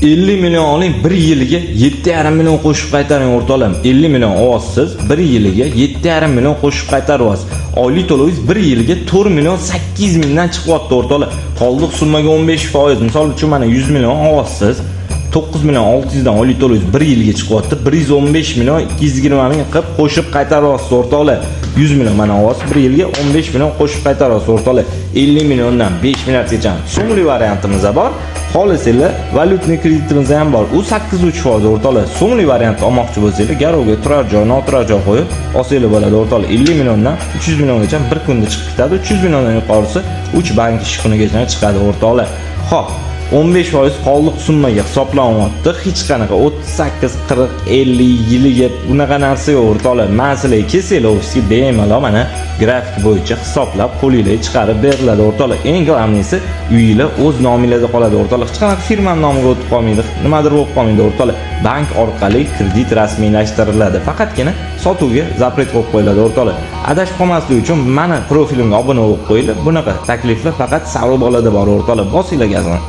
50 million oling, 1 yiliga 7,5 million qo'shib qaytaring o'rtoqlar. 50 million olyapsiz, 1 yiliga 7,5 million qo'shib qaytaryapsiz. Oylik to'lovingiz 1 yiliga 4 million 800 mingdan chiqyapti o'rtoqlar. Qoldiq summaga 15%, misol uchun mana 100 million olyapsiz. 9 million 600 dan oylik to'lovingiz 1 yilga chiqyapti. 115 million 220 ming qilib qo'shib qaytaryapsiz o'rtoqlar. 100 million mana olyapsiz, 1 yilga 15 million qo'shib qaytaryapsiz o'rtoqlar. 50 milliondan 5 milliardgacha so'mli variantimiz bor. Xolislar valyutniy kreditimiz ham bor. U 8.3% o'rtoqlar. So'mli variant olmoqchi bo'lsangiz, garovga turar joy, noturar joy qo'yib olsangiz bo'ladi o'rtoqlar. 50 milliondan 300 milliongacha bir kunda chiqib ketadi. 300 milliondan yuqorisi 3 bank ish kunigacha chiqadi o'rtoqlar. Xo'p, 15% qoldiq summaga hisoblanyapti. Hech qanaqa 38, 40, 50 yiliga bunaqa narsa yo'q o'rtoqlar. Men sizlarga kelsanglar ofisga bemalol mana grafik bo'yicha hisoblab qo'lingizga chiqarib beriladi o'rtoqlar. Eng muhimlisi uyingizlar o'z nomingizda qoladi o'rtoqlar. Hech qanaqa firma nomiga o'tib qolmaydi, nimadir bo'lib qolmaydi o'rtoqlar. Bank orqali kredit rasmiylashtiriladi. Faqatgina sotuvga zapret qo'yib qo'yiladi o'rtoqlar. Adashib qolmaslik uchun mana profilimga obuna bo'lib qo'yinglar. Bunaqa takliflar faqat Savro bolada bor o'rtoqlar. Bosinglar gazini.